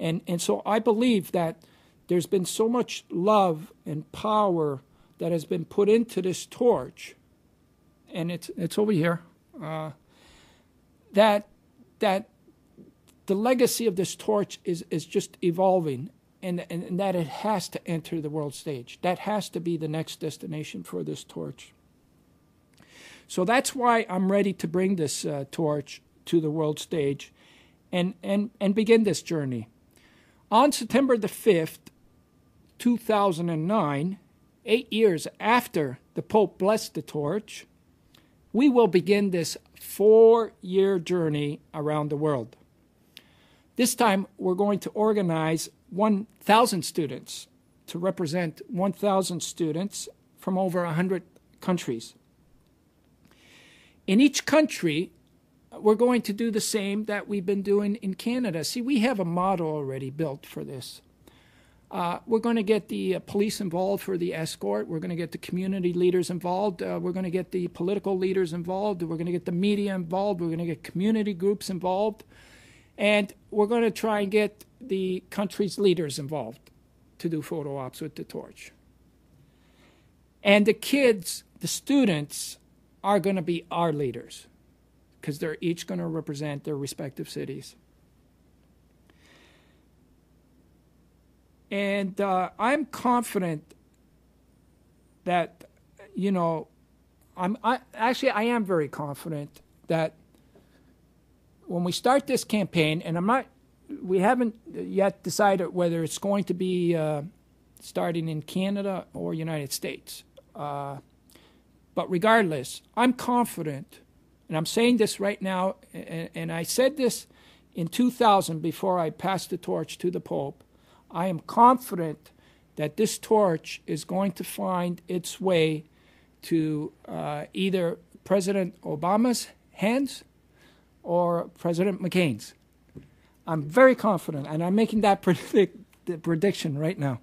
And so I believe that there's been so much love and power that has been put into this torch, and it's over here, that the legacy of this torch is just evolving, and that it has to enter the world stage. That has to be the next destination for this torch. So that's why I'm ready to bring this torch to the world stage and begin this journey. On September the 5th, 2009, 8 years after the Pope blessed the torch, we will begin this 4-year journey around the world. This time, we're going to organize 1,000 students to represent 1,000 students from over 100 countries. In each country, we're going to do the same that we've been doing in Canada. See, we have a model already built for this. We're going to get the police involved for the escort. We're going to get the community leaders involved. We're going to get the political leaders involved. We're going to get the media involved. We're going to get community groups involved. And we're going to try and get the country's leaders involved to do photo ops with the torch. And the kids, the students, are going to be our leaders because they're each going to represent their respective cities. And I'm confident that, I am very confident that when we start this campaign, and we haven't yet decided whether it's going to be starting in Canada or United States. But regardless, I'm confident, and I'm saying this right now, and I said this in 2000 before I passed the torch to the Pope. I am confident that this torch is going to find its way to either President Obama's hands or President McCain's. I'm very confident, and I'm making that prediction right now.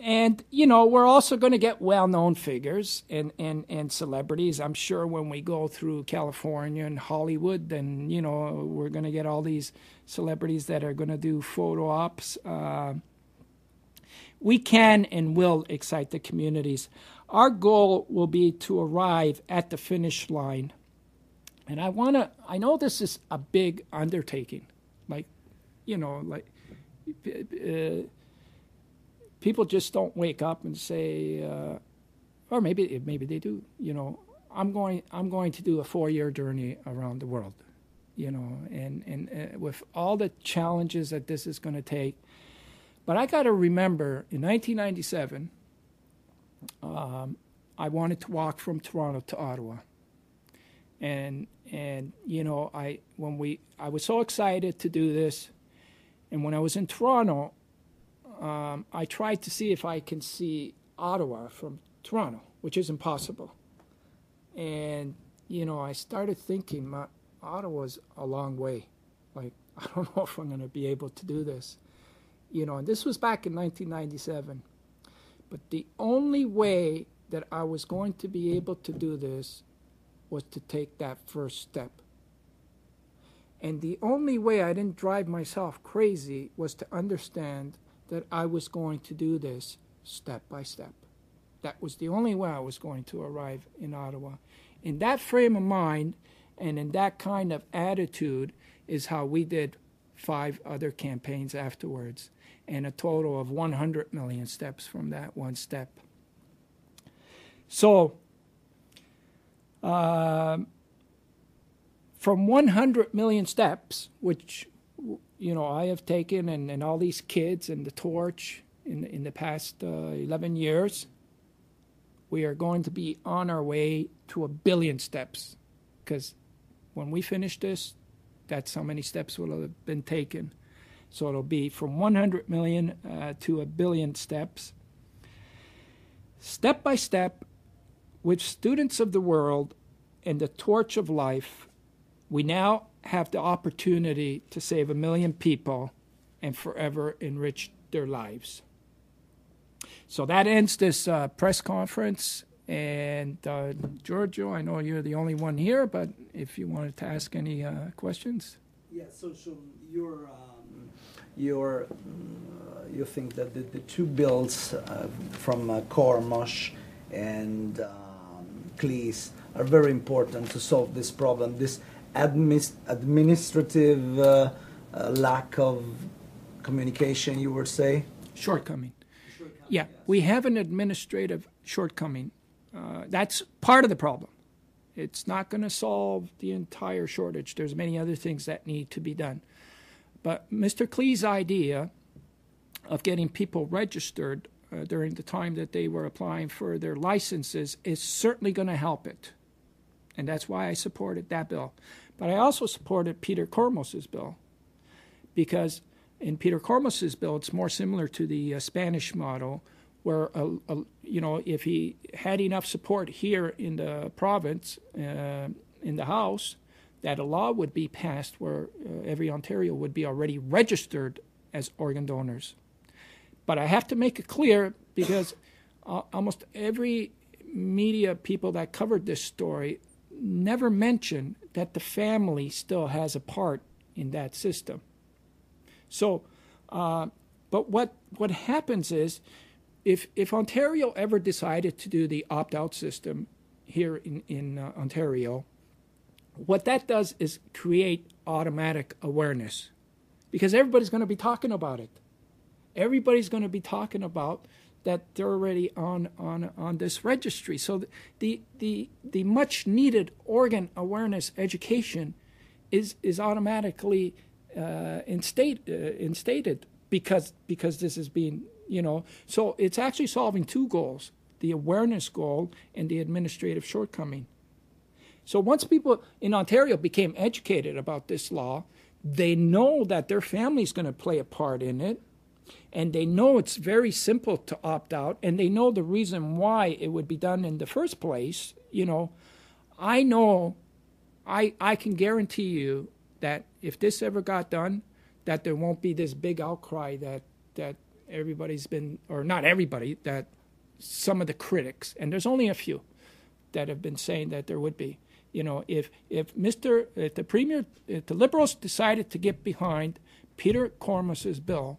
And, we're also going to get well-known figures and celebrities. I'm sure when we go through California and Hollywood, then, we're going to get all these celebrities that are going to do photo ops. We can and will excite the communities. Our goal will be to arrive at the finish line. And I know this is a big undertaking. People just don't wake up and say, or maybe they do. I'm going to do a 4-year journey around the world. And with all the challenges that this is going to take. But I got to remember, in 1997, I wanted to walk from Toronto to Ottawa, and I was so excited to do this, and when I was in Toronto. I tried to see if I can see Ottawa from Toronto, which is impossible. And, I started thinking, Ottawa's a long way. I don't know if I'm going to be able to do this. And this was back in 1997. But the only way that I was going to be able to do this was to take that first step. And the only way I didn't drive myself crazy was to understand that I was going to do this step by step. That was the only way I was going to arrive in Ottawa. In that frame of mind and in that kind of attitude is how we did 5 other campaigns afterwards, and a total of 100 million steps from that one step. So, from 100 million steps, which I have taken, and all these kids and the torch in the past 11 years, we are going to be on our way to 1 billion steps. Because when we finish this, that's how many steps will have been taken. So it'll be from 100 million to 1 billion steps. Step by step, with students of the world and the torch of life, we now have the opportunity to save 1 million people and forever enrich their lives. So that ends this press conference, And Giorgio, I know you're the only one here, but if you wanted to ask any questions. Yeah, so you think that the two bills from Cormosh and Cleese are very important to solve this problem, this administrative lack of communication, you would say? Shortcoming. Yeah, yes. We have an administrative shortcoming. That's part of the problem. It's not going to solve the entire shortage. There's many other things that need to be done. But Mr. Cleese's idea of getting people registered during the time that they were applying for their licenses is certainly going to help it. And that's why I supported that bill. But I also supported Peter Kormos's bill, because in Peter Kormos's bill, it's more similar to the Spanish model, where if he had enough support here in the province, in the House, that a law would be passed where every Ontario would be already registered as organ donors. But I have to make it clear, because almost every media people that covered this story never mentioned that the family still has a part in that system. So, but what happens is, if Ontario ever decided to do the opt-out system here in Ontario, what that does is create automatic awareness, because everybody's going to be talking about it. Everybody's going to be talking about that they're already on this registry. So the much needed organ awareness education is automatically instated because this is being, so it's actually solving two goals: the awareness goal and the administrative shortcoming. So once people in Ontario became educated about this law, they know that their family's going to play a part in it, and they know it's very simple to opt out, and they know the reason why it would be done in the first place. I know, I can guarantee you that if this ever got done, that there won't be this big outcry that everybody's been, or not everybody, that some of the critics, and there's only a few that have been saying that there would be. If the Premier, if the Liberals decided to get behind Peter Kormos's bill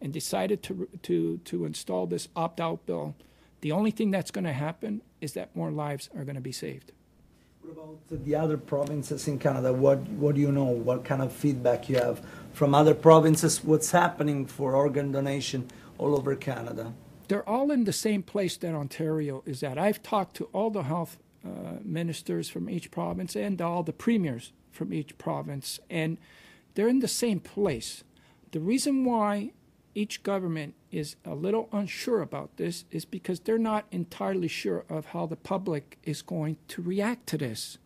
and decided to install this opt-out bill, the only thing that's going to happen is that more lives are going to be saved. What about the other provinces in Canada? What do you know? What kind of feedback you have from other provinces? What's happening for organ donation all over Canada? They're all in the same place that Ontario is at. I've talked to all the health ministers from each province and all the premiers from each province, and they're in the same place. The reason why each government is a little unsure about this is because they're not entirely sure of how the public is going to react to this.